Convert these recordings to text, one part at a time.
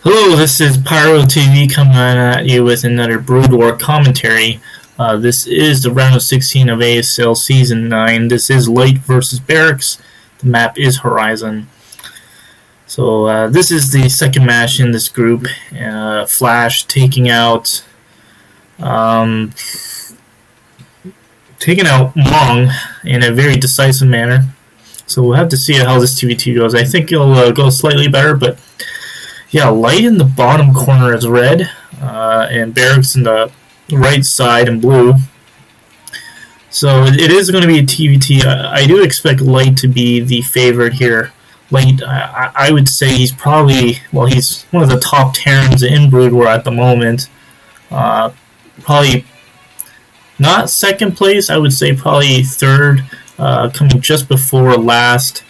Hello, this is PyrueTV coming at you with another Broodwar commentary. This is the round of 16 of ASL Season 9. This is Light versus Barracks. The map is Horizon. So this is the second match in this group. Flash taking out Mong in a very decisive manner. So we'll have to see how this TVT goes. I think it'll go slightly better, but yeah, Light in the bottom corner is red, and Barracks in the right side in blue. So it is going to be a TVT. I do expect Light to be the favorite here. Light, I would say he's probably, well, he's one of the top Terrans in Broodwar at the moment. Probably not second place, I would say probably third, coming just before last.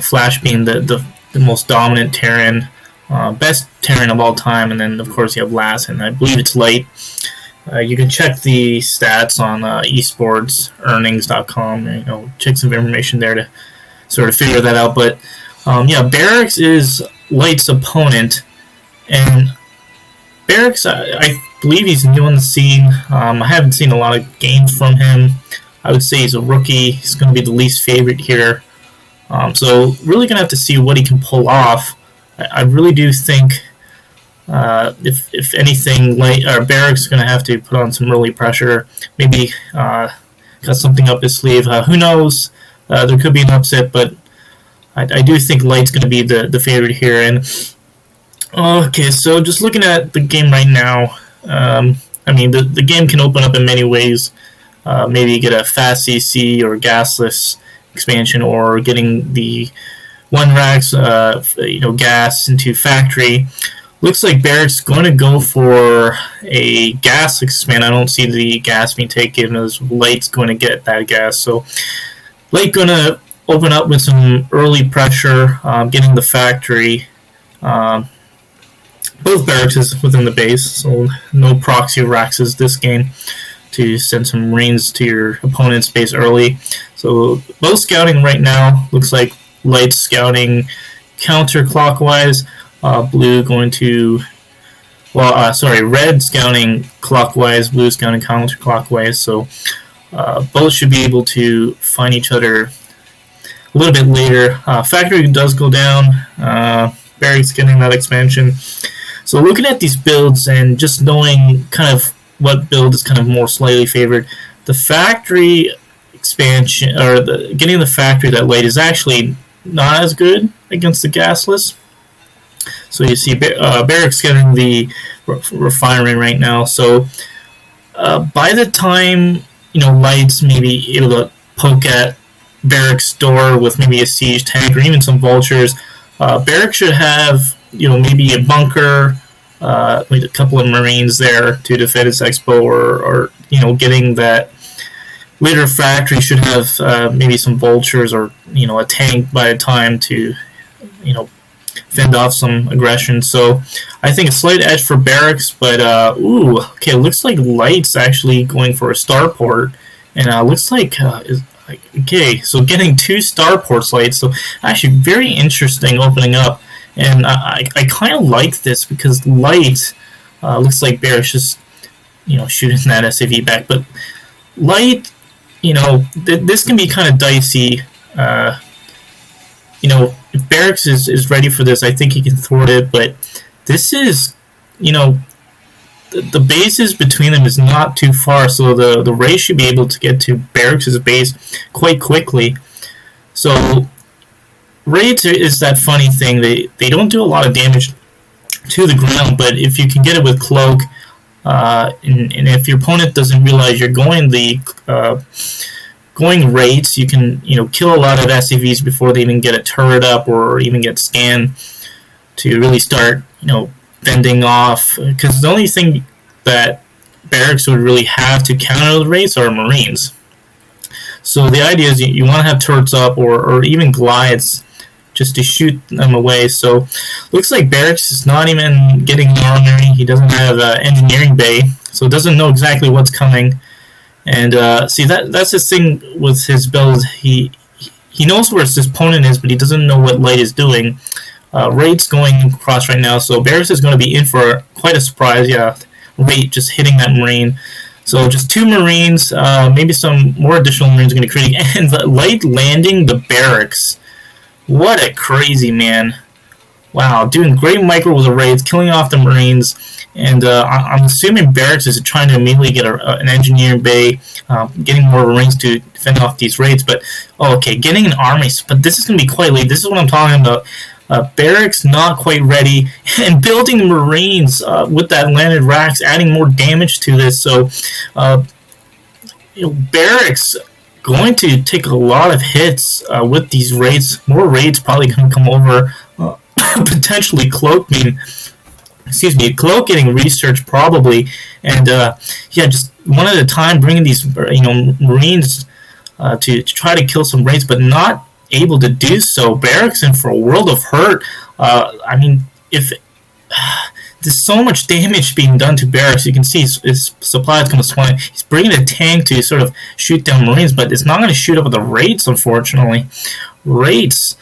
Flash being the most dominant Terran, best Terran of all time, and then of course you have last, and I believe it's Light. You can check the stats on esportsearnings.com. Check some information there to sort of figure that out. But Barracks is Light's opponent, and Barracks, I believe he's new on the scene. I haven't seen a lot of games from him. I would say he's a rookie. He's going to be the least favorite here. So really going to have to see what he can pull off. I really do think, if anything, Barracks is going to have to put on some early pressure. Maybe got something up his sleeve. Who knows? There could be an upset, but I do think Light's going to be the favorite here. And okay, so just looking at the game right now, the game can open up in many ways. Maybe you get a fast CC or gasless expansion, or getting the 1 racks gas into factory. Looks like Barracks going to go for a gas expand. I don't see the gas being taken, as Light's going to get that gas. So Light going to open up with some early pressure, getting the factory. Both Barracks is within the base, so no proxy racks this game to send some Marines to your opponent's base early. So both scouting right now. Looks like Light scouting counterclockwise, blue going to, red scouting clockwise, blue scouting counterclockwise. So both should be able to find each other a little bit later. Factory does go down. Barracks getting that expansion. So looking at these builds and just knowing kind of what build is kind of more slightly favored, the factory expansion, or getting the factory that Light, is actually not as good against the gasless. So you see Barracks getting the refinery right now. So by the time Light's maybe able to poke at Barracks' door with maybe a siege tank or even some vultures, Barracks should have maybe a bunker, with a couple of Marines there to defend its expo, or getting that later factory should have maybe some vultures or a tank by the time to fend off some aggression. So I think a slight edge for Barracks, but it looks like Light's actually going for a starport, and looks like so getting 2 starports Light. So actually very interesting opening up. And I kind of like this because Light looks like Barracks just shooting that SAV back, but Light, this can be kind of dicey. If Barracks is ready for this, I think he can thwart it. But this is the bases between them is not too far, so the Ray should be able to get to Barracks' base quite quickly. So Raids is that funny thing. They don't do a lot of damage to the ground, but if you can get it with Cloak, and if your opponent doesn't realize you're going raids, you can kill a lot of SCVs before they even get a turret up or even get scanned to really start fending off. Because the only thing that Barracks would really have to counter the raids are Marines. So the idea is you want to have turrets up or even glides, just to shoot them away. So looks like Barracks is not even getting an armory. He doesn't have an engineering bay, so doesn't know exactly what's coming. And see, that's the thing with his build. He knows where his opponent is, but he doesn't know what Light is doing. Raid's going across right now, so Barracks is going to be in for quite a surprise. Yeah, Raid just hitting that Marine. So just 2 Marines, maybe some more additional Marines are going to create, and Light landing the Barracks. What a crazy man. Wow, doing great micro with the raids, killing off the Marines, and I'm assuming Barracks is trying to immediately get an engineering bay, getting more Marines to defend off these raids. But okay, getting an army, but this is going to be quite late. This is what I'm talking about. Barracks not quite ready, and building Marines with that landed racks, adding more damage to this. So, Barracks going to take a lot of hits with these raids. More raids probably going to come over. Potentially Cloak getting research probably, and yeah, just one at a time, bringing these Marines to try to kill some raids, but not able to do so. Barracks in for a world of hurt. I mean, if there's so much damage being done to Barracks, you can see his supply is going to swing. He's bringing a tank to sort of shoot down Marines, but it's not going to shoot up the raids, unfortunately. Raids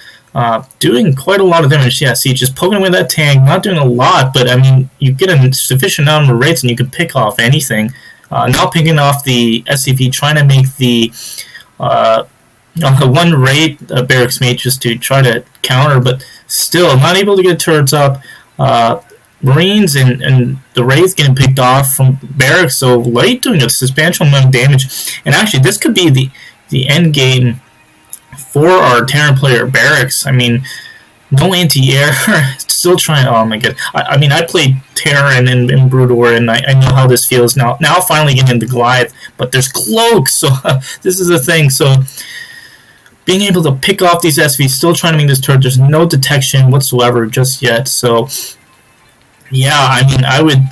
doing quite a lot of damage. Yeah, see, just poking away that tank, not doing a lot, but I mean, you get a sufficient number of raids and you can pick off anything. Now picking off the SCV, trying to make the one raid Barracks mate just to try to counter, but still not able to get turrets up. Marines and the raids getting picked off from Barracks, so Light doing a substantial amount of damage. And actually, this could be the end game for our Terran player Barracks. I mean, no anti-air, still trying. Oh my god! I mean, I played Terran in Broodwar, and I know how this feels now. Now finally getting the Goliath, but there's cloaks, so this is the thing. So being able to pick off these SVs, still trying to make this turret. There's no detection whatsoever just yet. So yeah, I mean, I would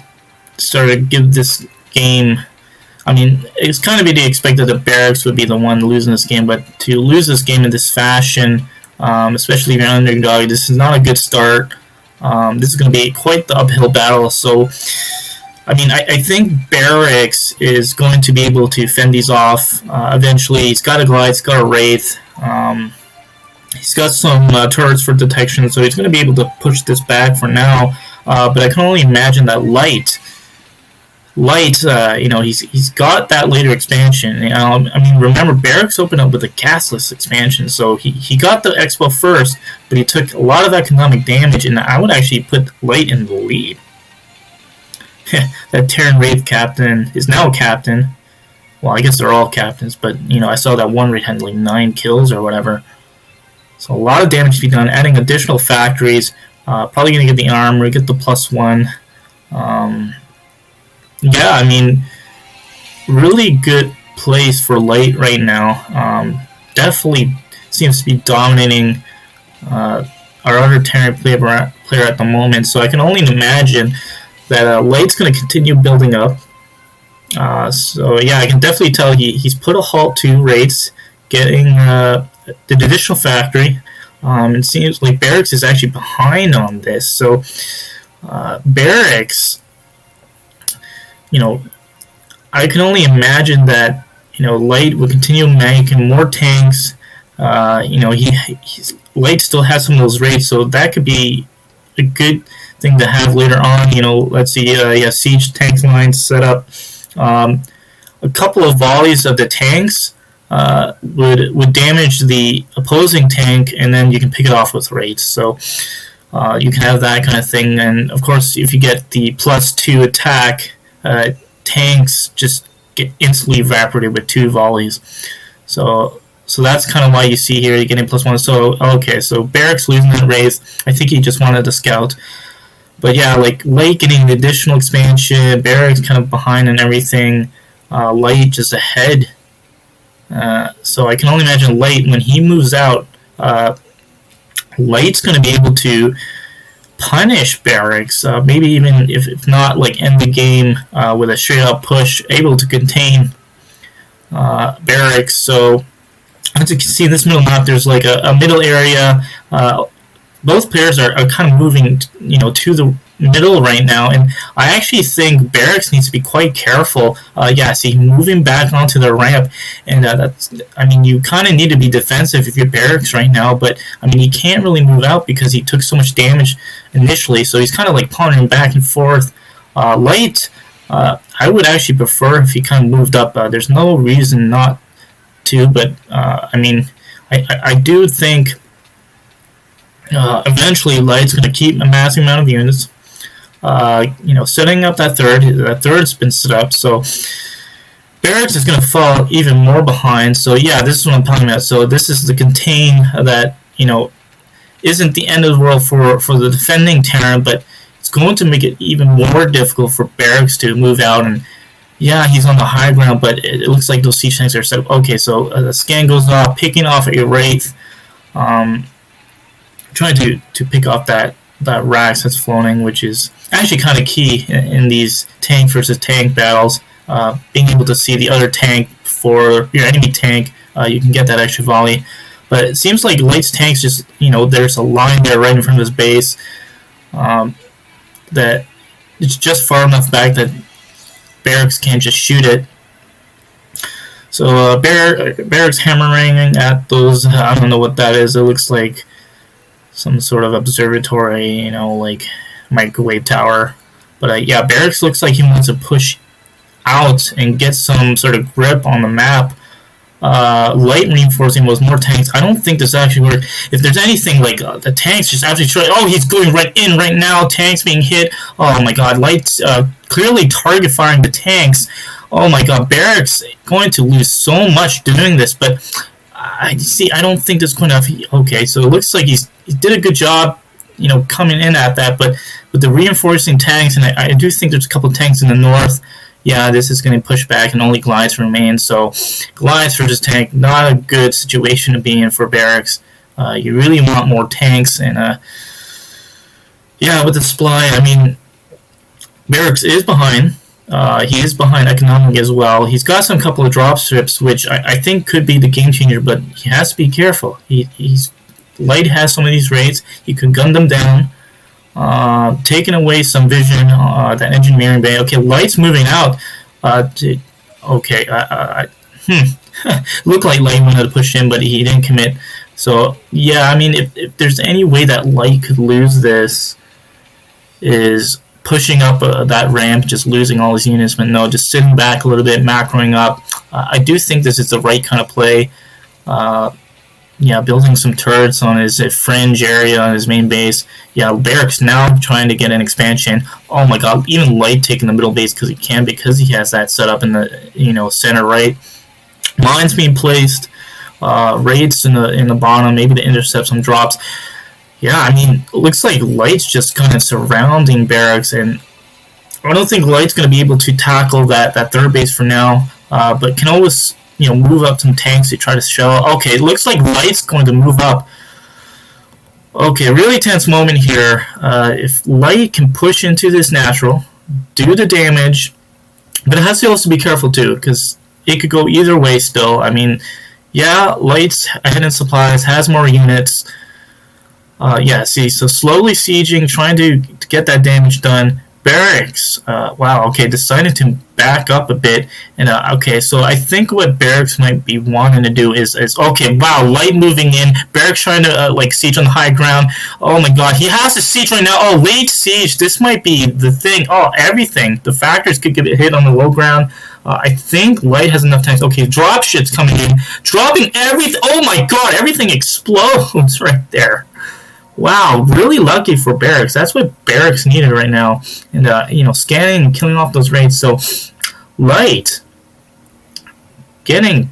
sort of give this game. I mean, it's kind of to be expected that Barracks would be the one losing this game, but to lose this game in this fashion, especially if you're an underdog, this is not a good start. This is going to be quite the uphill battle. So, I mean, I think Barracks is going to be able to fend these off eventually. He's got a Glide, he's got a Wraith, he's got some turrets for detection, so he's going to be able to push this back for now. But I can only imagine that Light, he's got that later expansion. I mean, remember, Barracks opened up with a gasless expansion, so he got the Expo first, but he took a lot of economic damage, and I would actually put Light in the lead. That Terran Wraith captain is now a captain. Well, I guess they're all captains, but, I saw that one raid had like 9 kills or whatever. So a lot of damage to be done, adding additional factories, probably going to get the armor, get the +1. Yeah, I mean, really good place for Light right now. Definitely seems to be dominating our other Terran player at the moment. So I can only imagine that Light's going to continue building up. So yeah, I can definitely tell he's put a halt to raids, getting the additional factory. It seems like Barracks is actually behind on this. So Barracks, I can only imagine that Light will continue making more tanks. Light still has some of those raids, so that could be a good thing to have later on. Let's see, siege tank lines set up. A couple of volleys of the tanks would damage the opposing tank, and then you can pick it off with raids. So you can have that kind of thing, and of course, if you get the +2 attack. Tanks just get instantly evaporated with 2 volleys. So that's kind of why you see here you're getting +1. So okay, so Barracks losing that raise. I think he just wanted to scout. But yeah, like Light getting the additional expansion, Barracks kind of behind and everything. Light just ahead. So I can only imagine Light when he moves out. Light's going to be able to punish Barracks, maybe even if not like end the game with a straight up push, able to contain Barracks. So as you can see in this middle map, there's like a middle area. Both players are kind of moving, to the middle right now, and I actually think Barracks needs to be quite careful. Yeah, see, moving back onto the ramp, and I mean, you kind of need to be defensive if you're Barracks right now, but I mean, he can't really move out because he took so much damage initially, so he's kind of like pondering back and forth. Light, I would actually prefer if he kind of moved up. There's no reason not to, but I mean, I do think eventually Light's going to keep a massive amount of units. Setting up that third's been set up, so Barracks is going to fall even more behind. So yeah, this is what I'm talking about. So this is the contain that isn't the end of the world for the defending Terran, but it's going to make it even more difficult for Barracks to move out. And yeah, he's on the high ground, but it looks like those siege tanks are set up. Okay, so the scan goes off, picking off a Wraith, trying to pick off that Rax that's floating, which is actually kind of key in these tank versus tank battles. Being able to see the other tank for your enemy tank, you can get that extra volley. But it seems like Light's tanks just, there's a line there right in front of his base that it's just far enough back that Barracks can't just shoot it. So Barracks hammering at those, I don't know what that is. It looks like some sort of observatory, like microwave tower. But yeah, Barracks looks like he wants to push out and get some sort of grip on the map. Light reinforcing was more tanks. I don't think this actually worked. If there's anything like the tanks just absolutely destroyed. Oh, he's going right in right now. Tanks being hit. Oh my God, Light's clearly target firing the tanks. Oh my God, Barracks going to lose so much doing this. But I don't think this is going to. Okay, so it looks like he did a good job, coming in at that. But with the reinforcing tanks, and I do think there's a couple of tanks in the north. Yeah, this is going to push back and only glides remain. So glides versus tank, not a good situation to be in for Barracks. You really want more tanks. And yeah, with the supply, I mean, Barracks is behind. He is behind economically as well. He's got some couple of drop strips, which I think could be the game changer, but he has to be careful. Light has some of these raids. He can gun them down. Taking away some vision, that engineering bay. Okay, Light's moving out. Looked like Light wanted to push in, but he didn't commit. So yeah, I mean, if there's any way that Light could lose this, is pushing up that ramp, just losing all his units. But no, just sitting back a little bit, macroing up. I do think this is the right kind of play. Yeah, building some turrets on his fringe area on his main base. Yeah, Barracks now trying to get an expansion. Oh my God, even Light taking the middle base because he has that set up in the center right. Mines being placed, raids in the bottom, maybe to intercept some drops. Yeah, I mean, it looks like Light's just kind of surrounding Barracks, and I don't think Light's going to be able to tackle that third base for now, but can always move up some tanks to try to shell. Okay, it looks like Light's going to move up. Okay, really tense moment here. If Light can push into this natural, do the damage, but it has to also be careful too, because it could go either way still. I mean, yeah, Light's ahead in supplies, has more units. Yeah, see, so slowly sieging, trying to get that damage done. Barracks, wow, okay, decided to back up a bit, and okay, so I think what Barracks might be wanting to do is okay, wow, Light moving in, Barracks trying to siege on the high ground. Oh my God, he has to siege right now. Oh, late siege, this might be the thing. Oh, everything, the factors could get hit on the low ground. I think Light has enough tanks. Okay, drop shit's coming in, dropping everything. Oh my God, everything explodes right there. Wow, really lucky for Barracks. That's what Barracks needed right now. And, scanning and killing off those raids. So, Light getting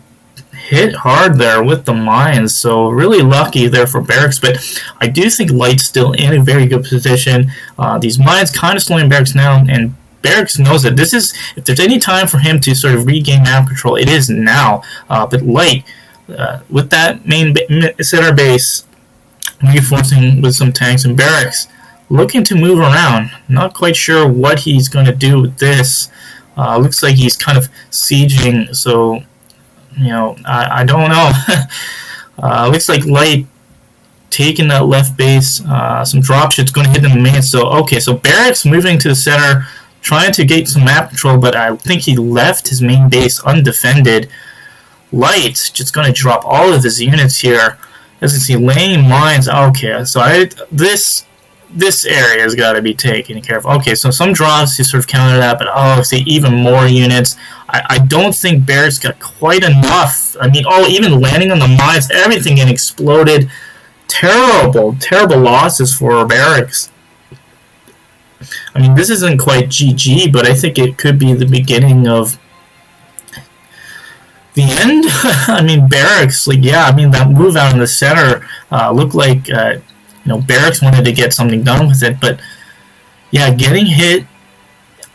hit hard there with the mines. So, really lucky there for Barracks. But I do think Light's still in a very good position. These mines kind of slowing Barracks down. And Barracks knows that this is, if there's any time for him to sort of regain map control, it is now. But Light, with that main center base, reinforcing with some tanks and Barracks, looking to move around. Not quite sure what he's going to do with this. Looks like he's kind of sieging, so I don't know. Looks like Light taking that left base. Some drop shots going to hit in the main. So okay, so Barracks moving to the center, trying to get some map control, but I think he left his main base undefended. Light just going to drop all of his units here. As you see, laying mines. Okay, so this area has got to be taken care of. Okay, so some drops to sort of counter that, but oh, see, even more units. I don't think Barracks got quite enough. I mean, even landing on the mines, everything getting exploded. Terrible, terrible losses for Barracks. I mean, this isn't quite GG, but I think it could be the beginning of the end. I mean, Barracks, like, yeah, I mean, that move out in the center looked like, Barracks wanted to get something done with it, but yeah, getting hit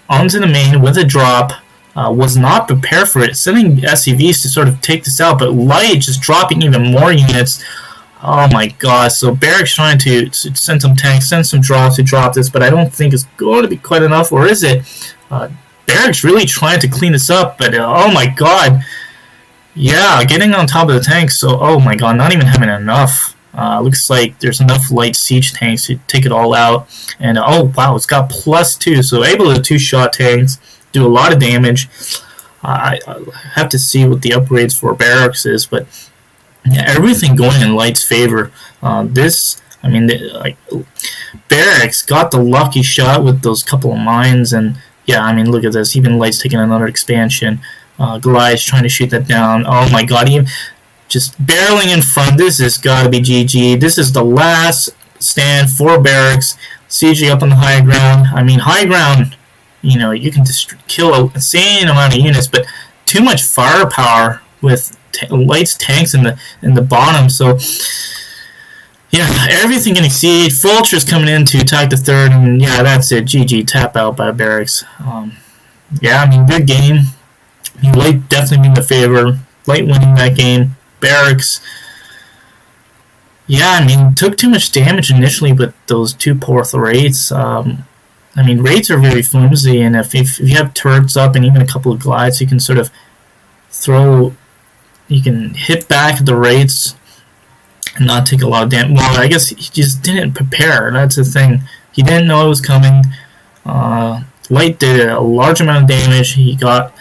onto the main with a drop was not prepared for it. Sending SCVs to sort of take this out, but Light just dropping even more units. Oh my god, so Barracks trying to send some tanks, send some drops to drop this, but I don't think it's going to be quite enough, or is it? Barracks really trying to clean this up, but oh my god. Yeah, getting on top of the tanks, so oh my god, not even having enough. Looks like there's enough light siege tanks to take it all out. And oh wow, it's got +2, so able to two-shot tanks, do a lot of damage. I have to see what the upgrades for Barracks is, but yeah, everything going in Light's favor. Barracks got the lucky shot with those couple of mines, and yeah, I mean, look at this. Even Light's taking another expansion. Goliath's trying to shoot that down. Oh my god, even just barreling in front. This has got to be GG. This is the last stand for Barracks. CG up on the high ground. I mean, high ground, you can just kill an insane amount of units, but too much firepower with Light's tanks in the bottom. So yeah, everything can exceed. Vulture's coming in to attack the third, and yeah, that's it. GG, tap out by Barracks. Yeah, I mean, good game. Light definitely being the favor. Light winning that game. Barracks, yeah, I mean, took too much damage initially with those two Porth raids. I mean, raids are very flimsy, and if you have turrets up and even a couple of glides, you can sort of you can hit back at the raids and not take a lot of damage. Well, I guess he just didn't prepare. That's the thing. He didn't know it was coming. Light did a large amount of damage. He got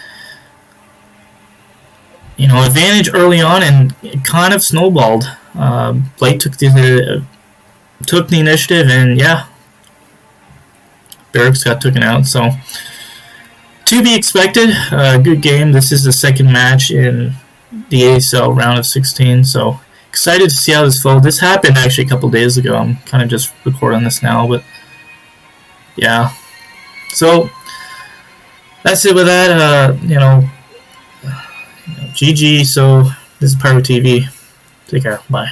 advantage early on, and it kind of snowballed. Light took the initiative, and yeah, Barracks got taken out. So to be expected. Good game. This is the second match in the ASL round of 16. So excited to see how this falls. This happened actually a couple days ago. I'm kind of just recording this now, but yeah. So that's it with that. GG. So this is PyrueTV. Take care. Bye.